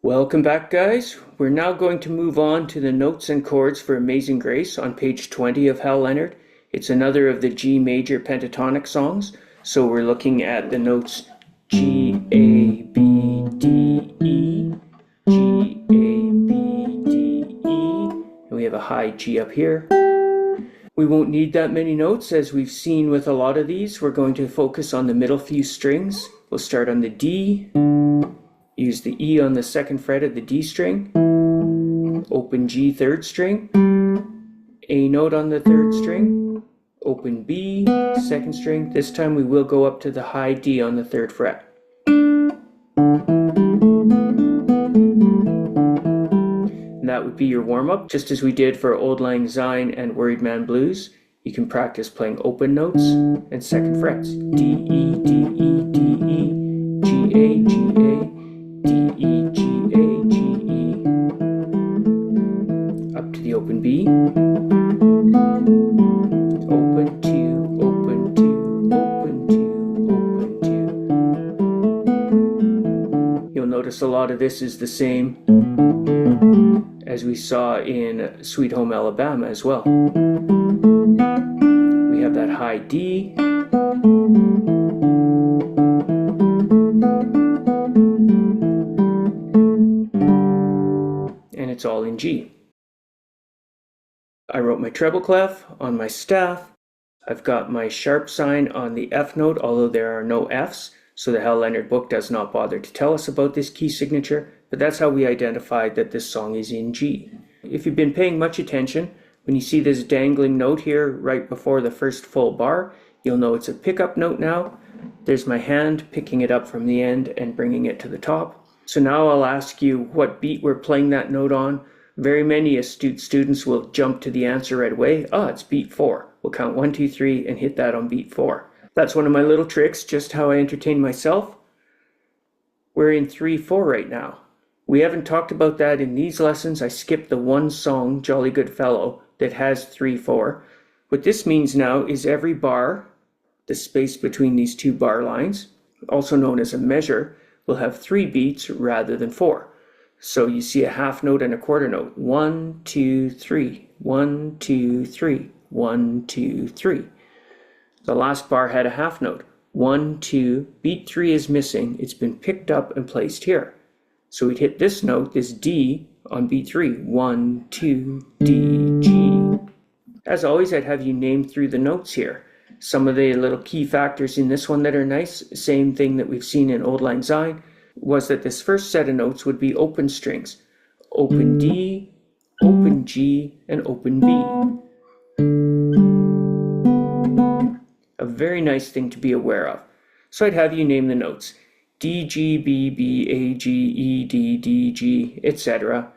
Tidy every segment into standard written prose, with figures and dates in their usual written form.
Welcome back, guys. We're now going to move on to the notes and chords for Amazing Grace on page 20 of Hal Leonard. It's another of the G Major Pentatonic songs. So we're looking at the notes G, A, B, D, E, G, A, B, D, E, and we have a high G up here. We won't need that many notes, as we've seen with a lot of these. We're going to focus on the middle few strings. We'll start on the D. Use the E on the second fret of the D string, open G third string, A note on the third string, open B second string. This time we will go up to the high D on the third fret. And that would be your warm-up, just as we did for Auld Lang Syne and Worried Man Blues. You can practice playing open notes and second frets. D, E, D, E, D, E, G, A, G, A. D, E, G, A, G, E, up to the open B, open 2, open 2, open 2, open 2. You'll notice a lot of this is the same as we saw in Sweet Home Alabama as well. We have that high D, and it's all in G. I wrote my treble clef on my staff. I've got my sharp sign on the F note, although there are no Fs, so the Hal Leonard book does not bother to tell us about this key signature, but that's how we identified that this song is in G. If you've been paying much attention, when you see this dangling note here right before the first full bar, you'll know it's a pickup note now. There's my hand picking it up from the end and bringing it to the top. So now I'll ask you what beat we're playing that note on. Very many astute students will jump to the answer right away. It's beat 4. We'll count 1, 2, 3 and hit that on beat 4. That's one of my little tricks, just how I entertain myself. We're in 3-4 right now. We haven't talked about that in these lessons. I skipped the one song, Jolly Good Fellow, that has 3-4. What this means now is every bar, the space between these two bar lines, also known as a measure, will have 3 beats rather than 4. So you see a half note and a quarter note. 1, 2, 3, 1, 2, 3, 1, 2, 3. The last bar had a half note. 1, 2, beat 3 is missing. It's been picked up and placed here. So we'd hit this note, this D, on beat 3. 1, 2, D, G. As always, I'd have you name through the notes here. Some of the little key factors in this one that are nice, same thing that we've seen in Auld Lang Syne, was that this first set of notes would be open strings. Open D, open G, and open B. A very nice thing to be aware of. So I'd have you name the notes. D, G, B, B, A, G, E, D, D, G, etc.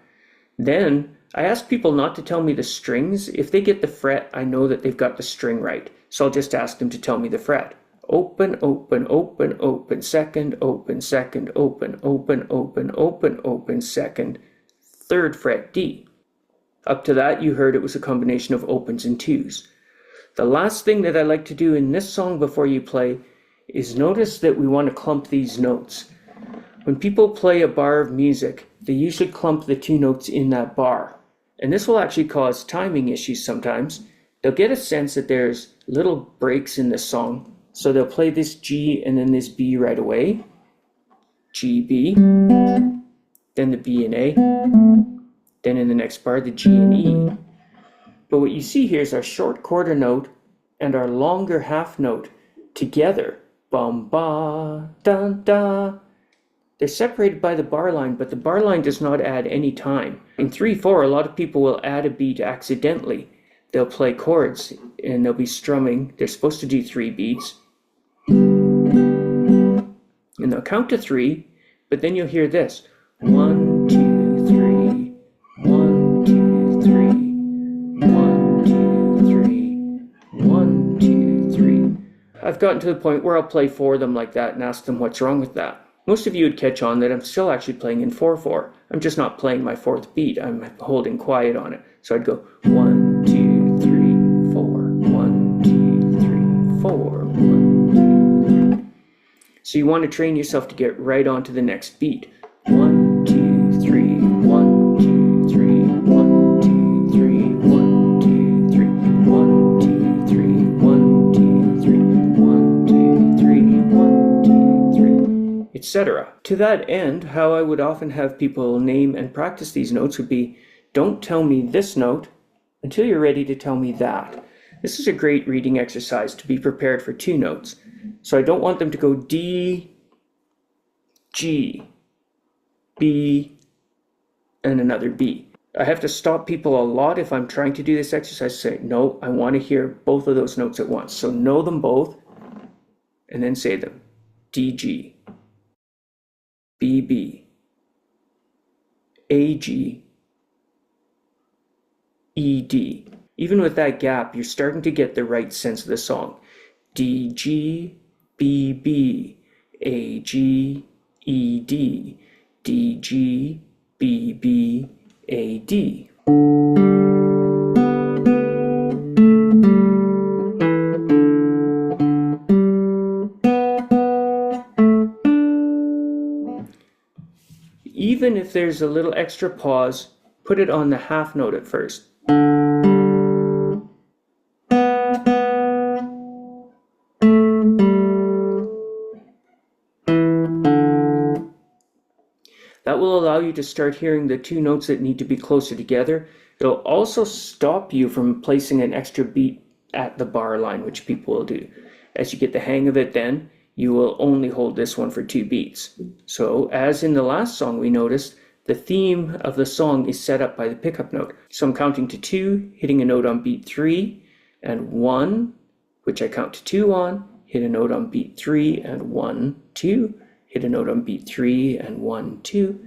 Then I ask people not to tell me the strings. If they get the fret, I know that they've got the string right. So I'll just ask them to tell me the fret. Open, open, open, open, second, open, second, open, open, open, open, open, second, third fret D. Up to that, you heard it was a combination of opens and twos. The last thing that I like to do in this song before you play is notice that we want to clump these notes. When people play a bar of music, they usually clump the 2 notes in that bar. And this will actually cause timing issues sometimes. They'll get a sense that there's little breaks in the song. So they'll play this G and then this B right away. G, B. Then the B and A. Then in the next bar, the G and E. But what you see here is our short quarter note and our longer half note together. Bum, ba, dun, da. They're separated by the bar line, but the bar line does not add any time. In 3-4, a lot of people will add a beat accidentally. They'll play chords and they'll be strumming. They're supposed to do 3 beats. And they'll count to 3, but then you'll hear this. 1, 2, 3, 1, 2, 3, 1, 2, 3, 1, 2, 3. I've gotten to the point where I'll play 4 of them like that and ask them what's wrong with that. Most of you would catch on that I'm still actually playing in 4/4. I'm just not playing my 4th beat. I'm holding quiet on it. So I'd go 1, 2, 3, 4, 1, 2, 3, 4, 1, 2, 3. So you want to train yourself to get right onto the next beat. 1, 2, etc. To that end, how I would often have people name and practice these notes would be, don't tell me this note until you're ready to tell me that. This is a great reading exercise to be prepared for two notes. So I don't want them to go D, G, B, and another B. I have to stop people a lot if I'm trying to do this exercise, say, no, I want to hear both of those notes at once. So know them both, and then say them. D, G, B, B, A, G, E, D. Even with that gap, you're starting to get the right sense of the song. D, G, B, B, A, G, E, D, D, G, B, B, A, D. Even if there's a little extra pause, put it on the half note at first. That will allow you to start hearing the two notes that need to be closer together. It'll also stop you from placing an extra beat at the bar line, which people will do. As you get the hang of it then, you will only hold this one for 2 beats. So, as in the last song we noticed, the theme of the song is set up by the pickup note. So I'm counting to 2, hitting a note on beat 3, and 1, which I count to 2 on, hit a note on beat 3, and 1, 2, hit a note on beat 3, and 1, 2.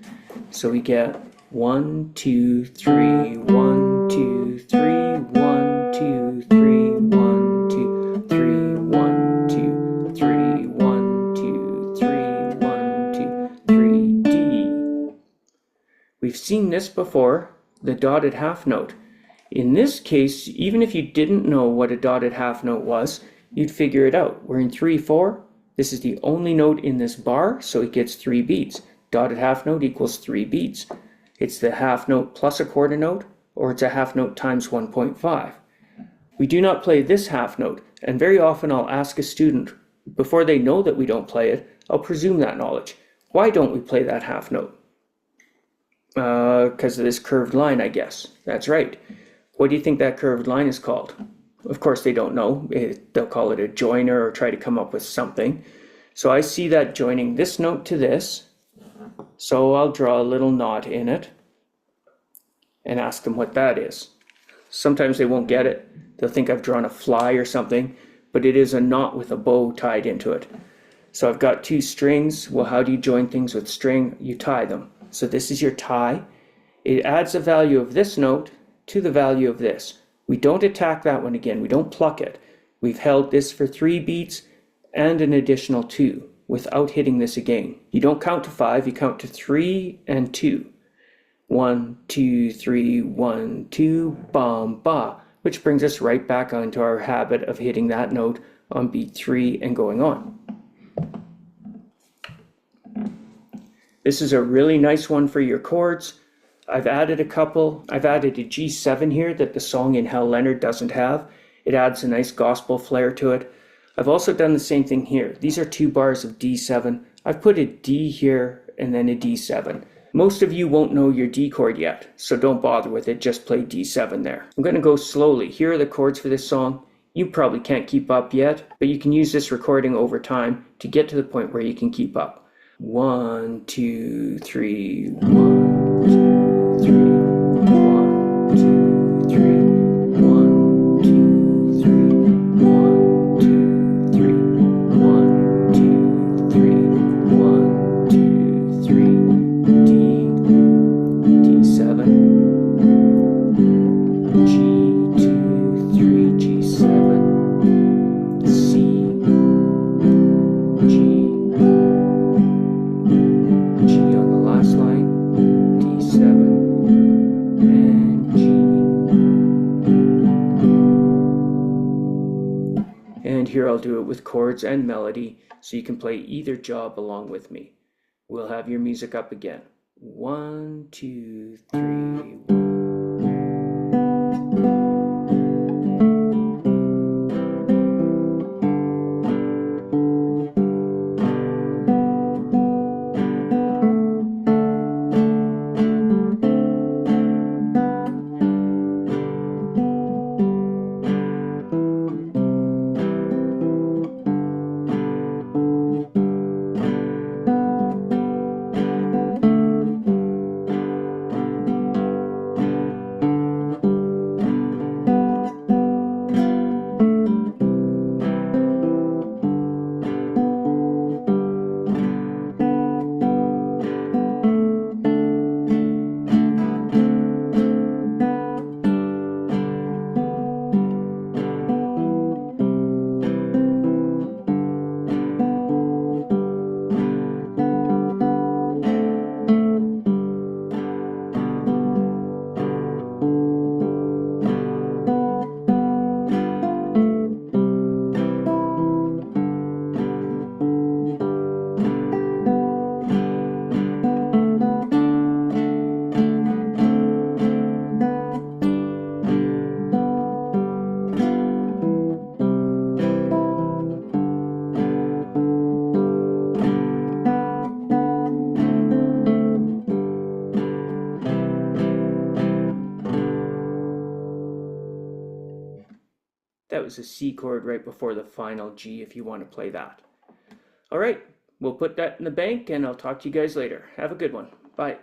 So we get 1, 2, 3, 1, 2, 3, 1, 2, 3, 1, 2, 3, 1, 2, 3, 1, 2, 3, 1, 2, 3, D. We've seen this before, the dotted half note. In this case, even if you didn't know what a dotted half note was, you'd figure it out. We're in 3/4. This is the only note in this bar, so it gets 3 beats. Dotted half note equals 3 beats. It's the half note plus a quarter note, or it's a half note times 1.5. We do not play this half note, and very often I'll ask a student, before they know that we don't play it, I'll presume that knowledge. Why don't we play that half note? Because of this curved line, I guess. That's right. What do you think that curved line is called? Of course they don't know. They'll call it a joiner or try to come up with something. So I see that joining this note to this. So I'll draw a little knot in it and ask them what that is. Sometimes they won't get it. They'll think I've drawn a fly or something, but it is a knot with a bow tied into it. So I've got 2 strings. Well, how do you join things with string? You tie them. So this is your tie. It adds a value of this note to the value of this. We don't attack that one again. We don't pluck it. We've held this for 3 beats and an additional 2 without hitting this again. You don't count to 5, you count to 3 and 2. 1, 2, 3, 1, 2, bam, ba, which brings us right back onto our habit of hitting that note on beat 3 and going on. This is a really nice one for your chords. I've added a couple. I've added a G7 here that the song in Hal Leonard doesn't have. It adds a nice gospel flair to it. I've also done the same thing here. These are 2 bars of D7. I've put a D here and then a D7. Most of you won't know your D chord yet, so don't bother with it, just play D7 there. I'm going to go slowly. Here are the chords for this song. You probably can't keep up yet, but you can use this recording over time to get to the point where you can keep up. 1, 2, 3, 1, 2, 3, 1, 2, 3, 1, 2, 3, 1, 2, 3, 1, 2, 3, 1, 2, 3, D, D7, G, 2, 3, G7, C, G, G on the last line, D7, and G. And here I'll do it with chords and melody, so you can play either job along with me. We'll have your music up again. 1, 2, 3, 1. was a C chord right before the final G if you want to play that. All right, we'll put that in the bank and I'll talk to you guys later. Have a good one. Bye.